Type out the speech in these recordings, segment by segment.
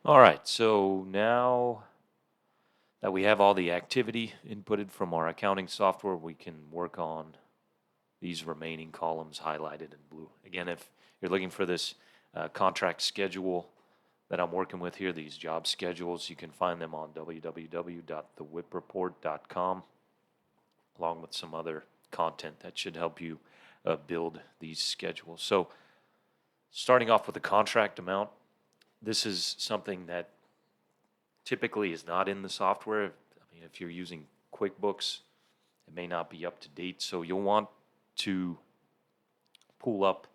All right, so now that we have all the activity inputted from our accounting software, we can work on these remaining columns highlighted in blue. Again, if you're looking for this contract schedule that I'm working with here, these job schedules, you can find them on www.thewhipreport.com, along with some other content that should help you build these schedules. So, starting off with the contract amount, this is something that typically is not in the software. I mean, if you're using QuickBooks, it may not be up to date. So you'll want to pull up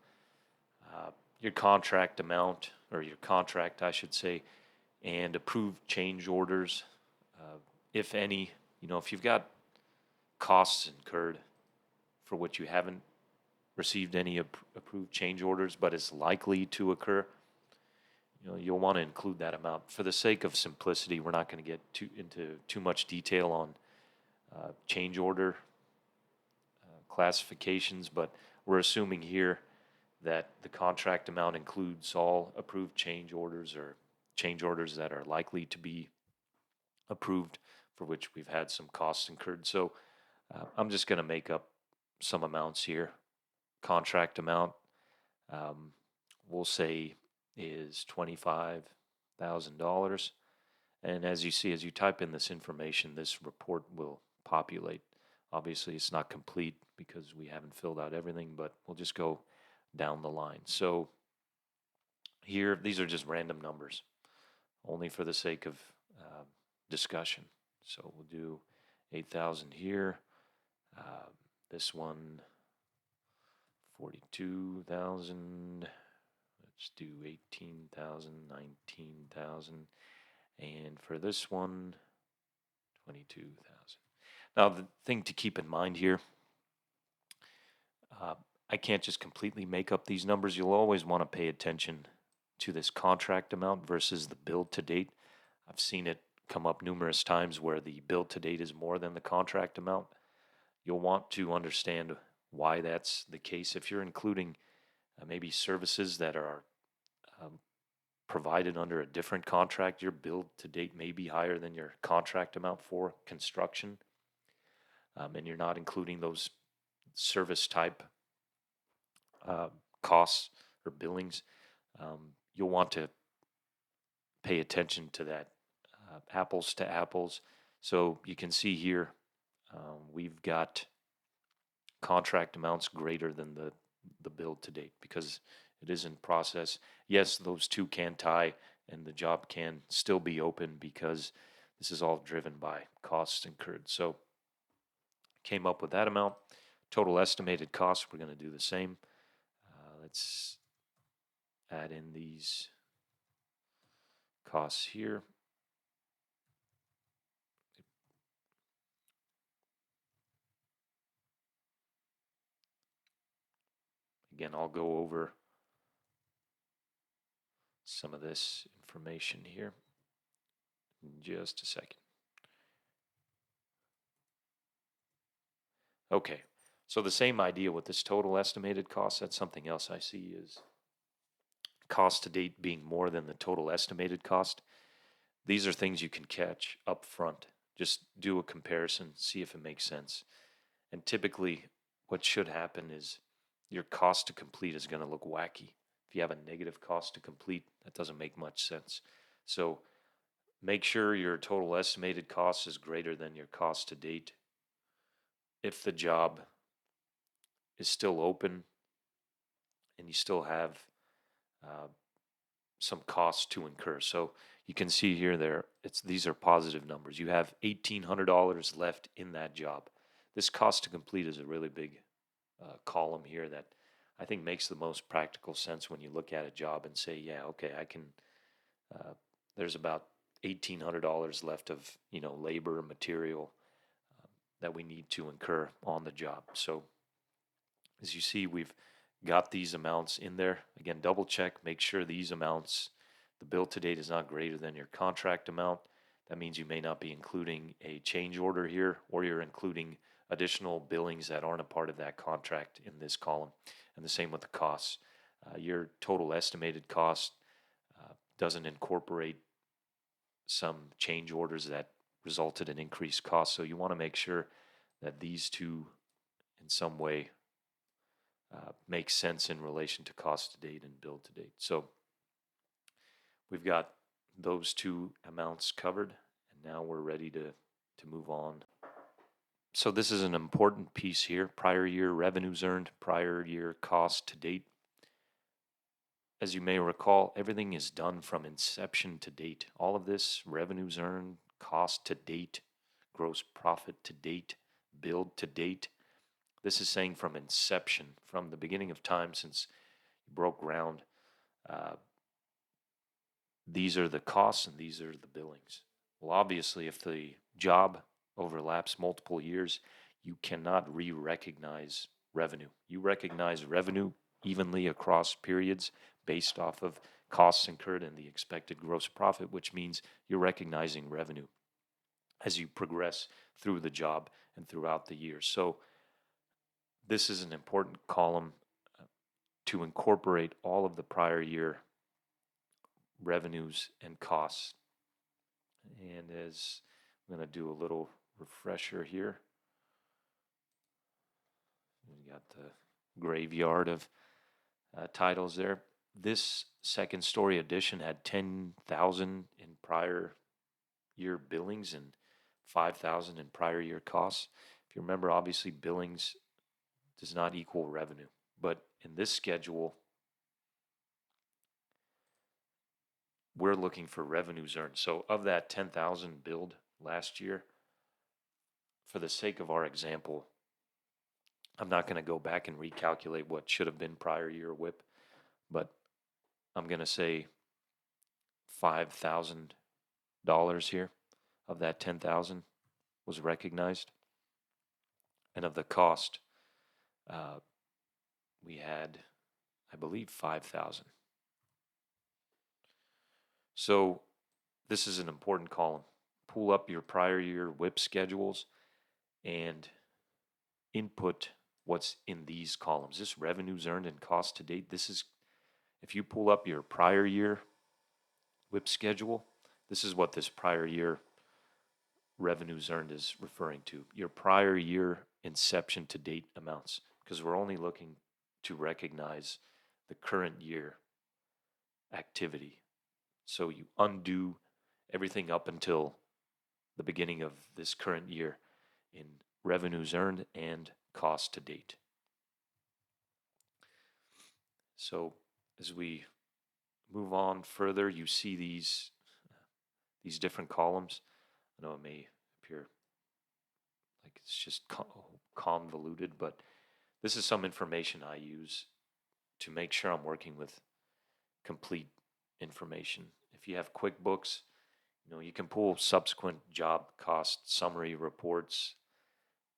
your contract amount, or your contract, I should say, and approve change orders, if any. If you've got costs incurred for which you haven't received any approved change orders, but it's likely to occur, you'll want to include that amount. For the sake of simplicity, we're not going to get into too much detail on change order classifications, but we're assuming here that the contract amount includes all approved change orders, or change orders that are likely to be approved for which we've had some costs incurred. So I'm just going to make up some amounts here. Contract amount, um, we'll say, is $25,000. And as you see, as you type in this information, this report will populate. Obviously, it's not complete because we haven't filled out everything, but we'll just go down the line. So here, these are just random numbers, only for the sake of discussion. So we'll do 8,000 here. Uh, this one, 42,000. Let's do 18,000, 19,000. And for this one, 22,000. Now, the thing to keep in mind here, uh, I can't just completely make up these numbers. You'll always want to pay attention to this contract amount versus the bill to date. I've seen it come up numerous times where the bill to date is more than the contract amount. You'll want to understand why that's the case. If you're including maybe services that are um, provided under a different contract, your bill to date may be higher than your contract amount for construction, and you're not including those service type uh, costs or billings. You'll want to pay attention to that, apples to apples. So you can see here, we've got contract amounts greater than the bill to date because it is in process. Yes, those two can tie and the job can still be open because this is all driven by costs incurred. So came up with that amount. Total estimated costs, we're going to do the same. Let's add in these costs here. Again, I'll go over some of this information here in just a second. Okay, so the same idea with this total estimated cost. That's something else I see is cost to date being more than the total estimated cost. These are things you can catch up front. Just do a comparison, see if it makes sense. And typically, what should happen is your cost to complete is going to look wacky. If you have a negative cost to complete, that doesn't make much sense. So make sure your total estimated cost is greater than your cost to date. If the job is still open and you still have uh, some costs to incur. So you can see here these are positive numbers. You have $1,800 left in that job. This cost to complete is a really big column here that I think makes the most practical sense when you look at a job and say, yeah, okay, I can. There's about $1,800 left of labor and material that we need to incur on the job. So as you see, we've got these amounts in there. Again, double check, make sure these amounts, the bill to date is not greater than your contract amount. That means you may not be including a change order here, or you're including additional billings that aren't a part of that contract in this column. And the same with the costs. Your total estimated cost doesn't incorporate some change orders that resulted in increased costs. So you want to make sure that these two in some way make sense in relation to cost to date and build to date. So we've got those two amounts covered, and now we're ready to move on. So this is an important piece here: prior year revenues earned, prior year cost to date. As you may recall, everything is done from inception to date. All of this, revenues earned, cost to date, gross profit to date, build to date. This is saying from inception, from the beginning of time since you broke ground. These are the costs and these are the billings. Well, obviously, if the job overlaps multiple years, you cannot re-recognize revenue. You recognize revenue evenly across periods based off of costs incurred and the expected gross profit, which means you're recognizing revenue as you progress through the job and throughout the year. So this is an important column to incorporate all of the prior year revenues and costs. And as I'm going to do a little refresher here, we got the graveyard of titles there. This second story edition had 10,000 in prior year billings and 5,000 in prior year costs. If you remember, obviously billings does not equal revenue, but in this schedule, we're looking for revenues earned. So of that 10,000 billed last year, for the sake of our example, I'm not going to go back and recalculate what should have been prior year WIP, but I'm going to say $5,000 here of that 10,000 was recognized. And of the cost, we had, I believe, 5,000. So this is an important column. Pull up your prior year WIP schedules and input what's in these columns. This revenues earned and cost to date. This is, if you pull up your prior year WIP schedule, this is what this prior year revenues earned is referring to. Your prior year inception to date amounts, because we're only looking to recognize the current year activity. So you undo everything up until the beginning of this current year in revenues earned and cost to date. So as we move on further, you see these different columns. I know it may appear like it's just convoluted, but this is some information I use to make sure I'm working with complete information. If you have QuickBooks, you can pull subsequent job cost summary reports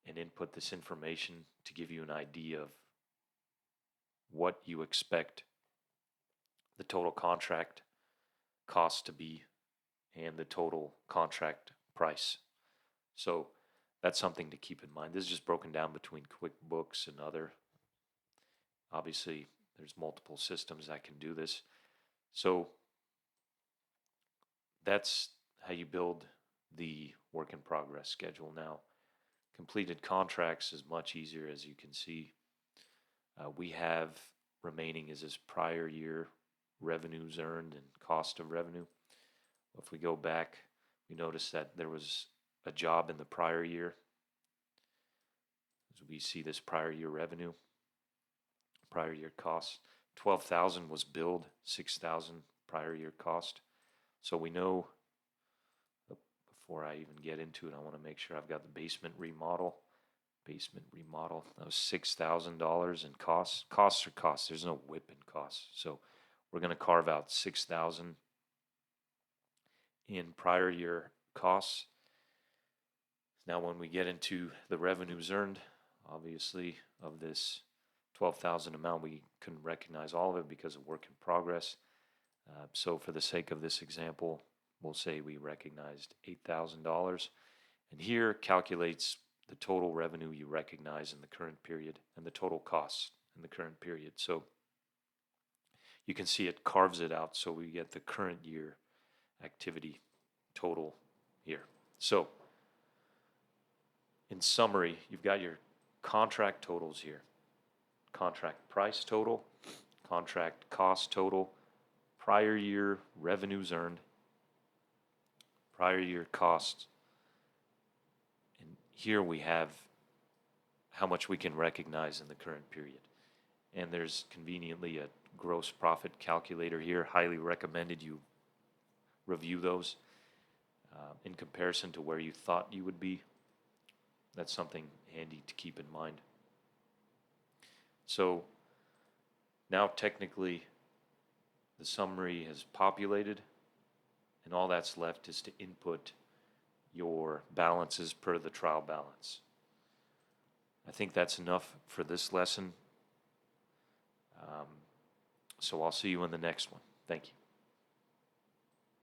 and input this information to give you an idea of what you expect the total contract cost to be and the total contract price. So that's something to keep in mind. This is just broken down between QuickBooks and other. Obviously, there's multiple systems that can do this. So that's how you build the work in progress schedule. Now, completed contracts is much easier, as you can see. We have remaining is this prior year revenues earned and cost of revenue. If we go back, we notice that there was a job in the prior year. As we see this prior year revenue, prior year costs, 12,000 was billed, 6,000 prior year cost. So we know, before I even get into it, I want to make sure I've got the basement remodel. That was $6,000 in costs. Costs are costs. There's no WIP in costs. So we're going to carve out 6,000 in prior year costs. Now, when we get into the revenues earned, obviously of this 12,000 amount, we couldn't recognize all of it because of work in progress. So for the sake of this example, we'll say we recognized $8,000. And here calculates the total revenue you recognize in the current period and the total costs in the current period. So you can see it carves it out so we get the current year activity total here. So, in summary, you've got your contract totals here. Contract price total, contract cost total, prior year revenues earned, prior year costs. And here we have how much we can recognize in the current period. And there's conveniently a gross profit calculator here. Highly recommended you review those in comparison to where you thought you would be. That's something handy to keep in mind. So now technically the summary has populated, and all that's left is to input your balances per the trial balance. I think that's enough for this lesson. So I'll see you in the next one. Thank you.